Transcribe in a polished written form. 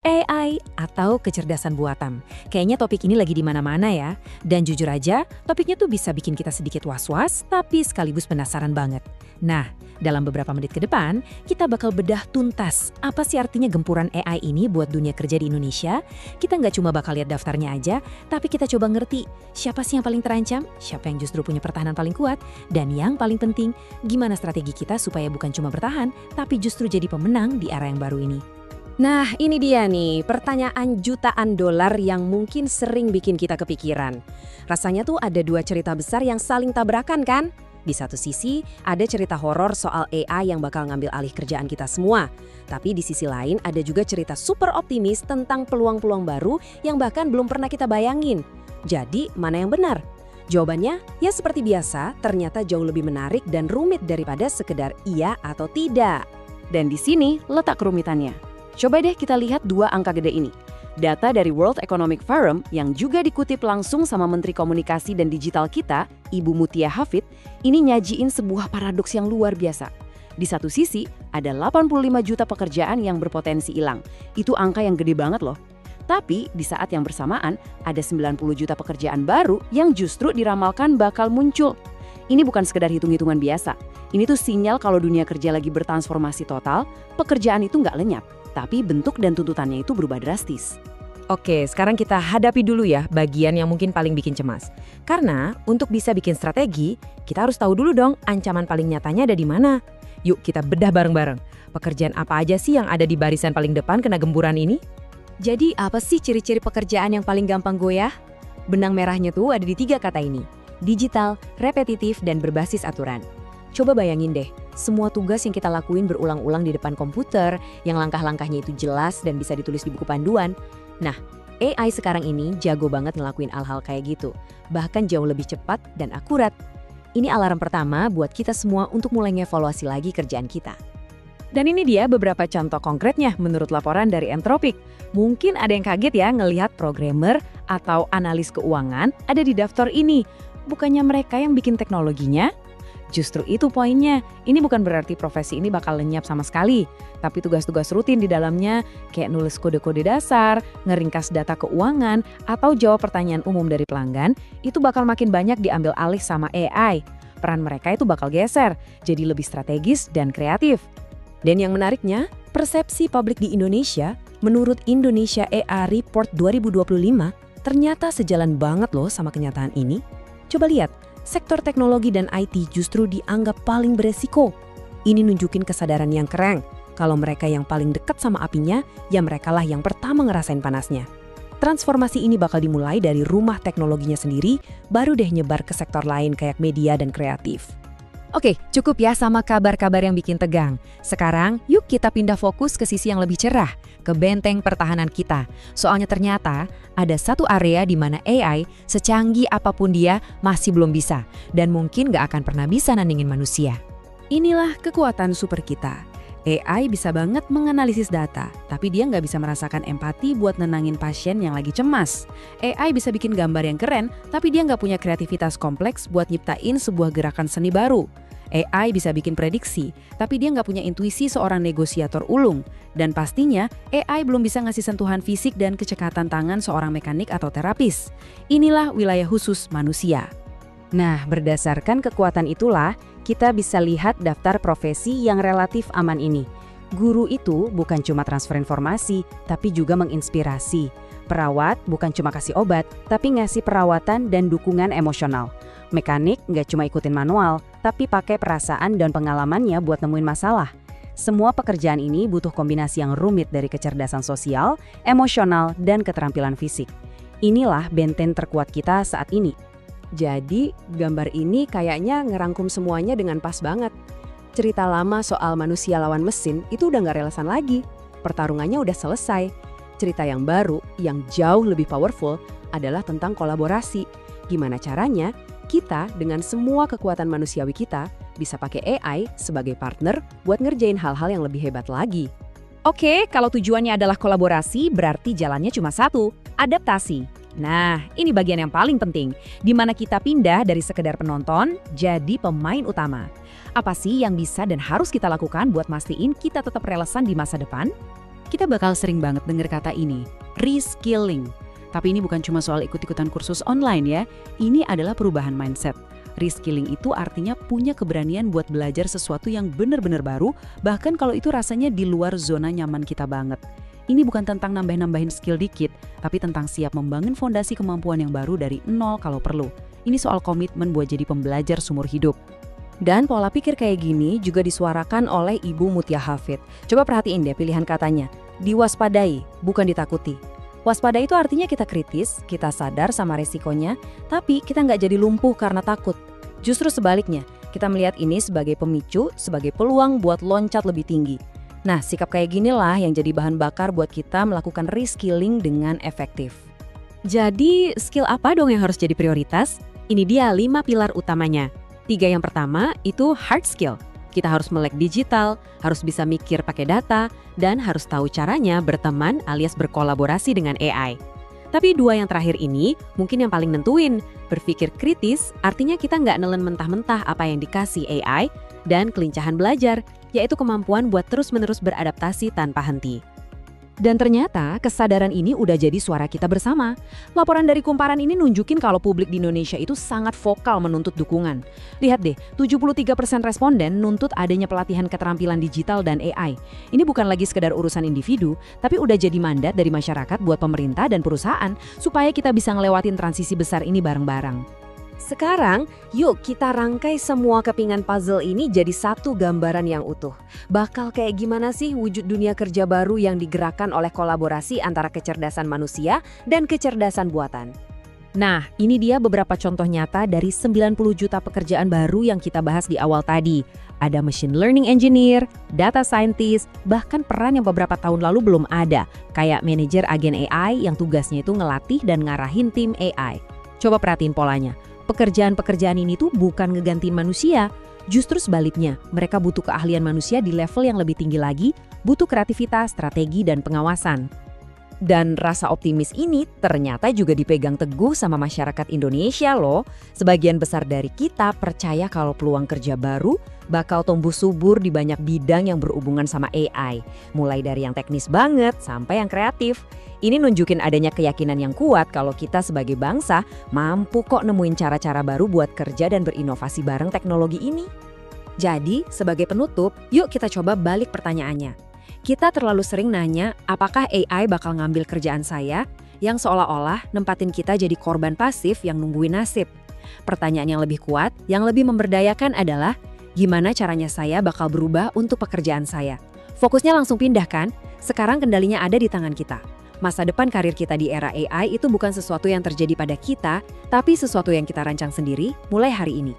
AI atau kecerdasan buatan. Kayaknya topik ini lagi di mana-mana ya. Dan jujur aja, topiknya tuh bisa bikin kita sedikit was-was, tapi sekaligus penasaran banget. Nah, dalam beberapa menit ke depan, kita bakal bedah tuntas apa sih artinya gempuran AI ini buat dunia kerja di Indonesia. Kita nggak cuma bakal lihat daftarnya aja, tapi kita coba ngerti siapa sih yang paling terancam, siapa yang justru punya pertahanan paling kuat, dan yang paling penting, gimana strategi kita supaya bukan cuma bertahan, tapi justru jadi pemenang di era yang baru ini. Nah, ini dia nih, pertanyaan jutaan dolar yang mungkin sering bikin kita kepikiran. Rasanya tuh ada dua cerita besar yang saling tabrakan kan? Di satu sisi, ada cerita horor soal AI yang bakal ngambil alih kerjaan kita semua. Tapi di sisi lain, ada juga cerita super optimis tentang peluang-peluang baru yang bahkan belum pernah kita bayangin. Jadi, mana yang benar? Jawabannya, ya seperti biasa, ternyata jauh lebih menarik dan rumit daripada sekedar iya atau tidak. Dan di sini letak kerumitannya. Coba deh kita lihat dua angka gede ini. Data dari World Economic Forum yang juga dikutip langsung sama Menteri Komunikasi dan Digital kita, Ibu Mutia Hafid, ini nyajiin sebuah paradoks yang luar biasa. Di satu sisi, ada 85 juta pekerjaan yang berpotensi hilang. Itu angka yang gede banget loh. Tapi di saat yang bersamaan, ada 90 juta pekerjaan baru yang justru diramalkan bakal muncul. Ini bukan sekedar hitung-hitungan biasa. Ini tuh sinyal kalau dunia kerja lagi bertransformasi total, pekerjaan itu nggak lenyap. Tapi bentuk dan tuntutannya itu berubah drastis. Oke, sekarang kita hadapi dulu ya bagian yang mungkin paling bikin cemas. Karena untuk bisa bikin strategi, kita harus tahu dulu dong ancaman paling nyatanya ada di mana. Yuk kita bedah bareng-bareng. Pekerjaan apa aja sih yang ada di barisan paling depan kena gemburan ini? Jadi apa sih ciri-ciri pekerjaan yang paling gampang goyah? Benang merahnya tuh ada di 3 kata ini. Digital, repetitif, dan berbasis aturan. Coba bayangin deh, semua tugas yang kita lakuin berulang-ulang di depan komputer, yang langkah-langkahnya itu jelas dan bisa ditulis di buku panduan. Nah, AI sekarang ini jago banget ngelakuin hal-hal kayak gitu, bahkan jauh lebih cepat dan akurat. Ini alarm pertama buat kita semua untuk mulai ngevaluasi lagi kerjaan kita. Dan ini dia beberapa contoh konkretnya menurut laporan dari Anthropic. Mungkin ada yang kaget ya ngelihat programmer atau analis keuangan ada di daftar ini. Bukannya mereka yang bikin teknologinya? Justru itu poinnya, ini bukan berarti profesi ini bakal lenyap sama sekali. Tapi tugas-tugas rutin di dalamnya, kayak nulis kode-kode dasar, ngeringkas data keuangan, atau jawab pertanyaan umum dari pelanggan, itu bakal makin banyak diambil alih sama AI. Peran mereka itu bakal geser, jadi lebih strategis dan kreatif. Dan yang menariknya, persepsi publik di Indonesia, menurut Indonesia AI Report 2025, ternyata sejalan banget loh sama kenyataan ini. Coba lihat. Sektor teknologi dan IT justru dianggap paling beresiko. Ini nunjukin kesadaran yang keren. Kalau mereka yang paling dekat sama apinya, ya merekalah yang pertama ngerasain panasnya. Transformasi ini bakal dimulai dari rumah teknologinya sendiri, baru deh nyebar ke sektor lain kayak media dan kreatif. Oke, cukup ya sama kabar-kabar yang bikin tegang. Sekarang, yuk kita pindah fokus ke sisi yang lebih cerah, ke benteng pertahanan kita. Soalnya ternyata ada satu area di mana AI, secanggih apapun dia, masih belum bisa. Dan mungkin gak akan pernah bisa nandingin manusia. Inilah kekuatan super kita. AI bisa banget menganalisis data, tapi dia nggak bisa merasakan empati buat nenangin pasien yang lagi cemas. AI bisa bikin gambar yang keren, tapi dia nggak punya kreativitas kompleks buat nyiptain sebuah gerakan seni baru. AI bisa bikin prediksi, tapi dia nggak punya intuisi seorang negosiator ulung. Dan pastinya, AI belum bisa ngasih sentuhan fisik dan kecekatan tangan seorang mekanik atau terapis. Inilah wilayah khusus manusia. Nah, berdasarkan kekuatan itulah, kita bisa lihat daftar profesi yang relatif aman ini. Guru itu bukan cuma transfer informasi, tapi juga menginspirasi. Perawat bukan cuma kasih obat, tapi ngasih perawatan dan dukungan emosional. Mekanik nggak cuma ikutin manual, tapi pakai perasaan dan pengalamannya buat nemuin masalah. Semua pekerjaan ini butuh kombinasi yang rumit dari kecerdasan sosial, emosional, dan keterampilan fisik. Inilah benteng terkuat kita saat ini. Jadi, gambar ini kayaknya ngerangkum semuanya dengan pas banget. Cerita lama soal manusia lawan mesin itu udah gak relevan lagi. Pertarungannya udah selesai. Cerita yang baru, yang jauh lebih powerful, adalah tentang kolaborasi. Gimana caranya kita dengan semua kekuatan manusiawi kita bisa pakai AI sebagai partner buat ngerjain hal-hal yang lebih hebat lagi. Oke, kalau tujuannya adalah kolaborasi, berarti jalannya cuma satu, adaptasi. Nah, ini bagian yang paling penting, di mana kita pindah dari sekedar penonton jadi pemain utama. Apa sih yang bisa dan harus kita lakukan buat mastiin kita tetap relevan di masa depan? Kita bakal sering banget dengar kata ini, reskilling. Tapi ini bukan cuma soal ikut-ikutan kursus online ya, ini adalah perubahan mindset. Reskilling itu artinya punya keberanian buat belajar sesuatu yang benar-benar baru, bahkan kalau itu rasanya di luar zona nyaman kita banget. Ini bukan tentang nambah-nambahin skill dikit, tapi tentang siap membangun fondasi kemampuan yang baru dari nol kalau perlu. Ini soal komitmen buat jadi pembelajar seumur hidup. Dan pola pikir kayak gini juga disuarakan oleh Ibu Mutia Hafid. Coba perhatiin deh pilihan katanya, diwaspadai, bukan ditakuti. Waspada itu artinya kita kritis, kita sadar sama resikonya, tapi kita nggak jadi lumpuh karena takut. Justru sebaliknya, kita melihat ini sebagai pemicu, sebagai peluang buat loncat lebih tinggi. Nah, sikap kayak ginilah yang jadi bahan bakar buat kita melakukan reskilling dengan efektif. Jadi, skill apa dong yang harus jadi prioritas? Ini dia 5 pilar utamanya. 3 yang pertama itu hard skill. Kita harus melek digital, harus bisa mikir pakai data, dan harus tahu caranya berteman alias berkolaborasi dengan AI. Tapi 2 yang terakhir ini mungkin yang paling nentuin. Berpikir kritis artinya kita nggak nelen mentah-mentah apa yang dikasih AI, dan kelincahan belajar, yaitu kemampuan buat terus-menerus beradaptasi tanpa henti. Dan ternyata kesadaran ini udah jadi suara kita bersama. Laporan dari Kumparan ini nunjukin kalau publik di Indonesia itu sangat vokal menuntut dukungan. Lihat deh, 73% responden nuntut adanya pelatihan keterampilan digital dan AI. Ini bukan lagi sekedar urusan individu, tapi udah jadi mandat dari masyarakat buat pemerintah dan perusahaan supaya kita bisa ngelewatin transisi besar ini bareng-bareng. Sekarang, yuk kita rangkai semua kepingan puzzle ini jadi satu gambaran yang utuh. Bakal kayak gimana sih wujud dunia kerja baru yang digerakkan oleh kolaborasi antara kecerdasan manusia dan kecerdasan buatan? Nah, ini dia beberapa contoh nyata dari 90 juta pekerjaan baru yang kita bahas di awal tadi. Ada machine learning engineer, data scientist, bahkan peran yang beberapa tahun lalu belum ada, kayak manajer agen AI yang tugasnya itu ngelatih dan ngarahin tim AI. Coba perhatiin polanya. Pekerjaan-pekerjaan ini tuh bukan ngegantiin manusia, justru sebaliknya, mereka butuh keahlian manusia di level yang lebih tinggi lagi, butuh kreativitas, strategi, dan pengawasan. Dan rasa optimis ini ternyata juga dipegang teguh sama masyarakat Indonesia loh. Sebagian besar dari kita percaya kalau peluang kerja baru bakal tumbuh subur di banyak bidang yang berhubungan sama AI. Mulai dari yang teknis banget sampai yang kreatif. Ini nunjukin adanya keyakinan yang kuat kalau kita sebagai bangsa mampu kok nemuin cara-cara baru buat kerja dan berinovasi bareng teknologi ini. Jadi, sebagai penutup, yuk kita coba balik pertanyaannya. Kita terlalu sering nanya, apakah AI bakal ngambil kerjaan saya? Yang seolah-olah nempatin kita jadi korban pasif yang nungguin nasib. Pertanyaan yang lebih kuat, yang lebih memberdayakan adalah, gimana caranya saya bakal berubah untuk pekerjaan saya? Fokusnya langsung pindah kan? Sekarang kendalinya ada di tangan kita. Masa depan karir kita di era AI itu bukan sesuatu yang terjadi pada kita, tapi sesuatu yang kita rancang sendiri mulai hari ini.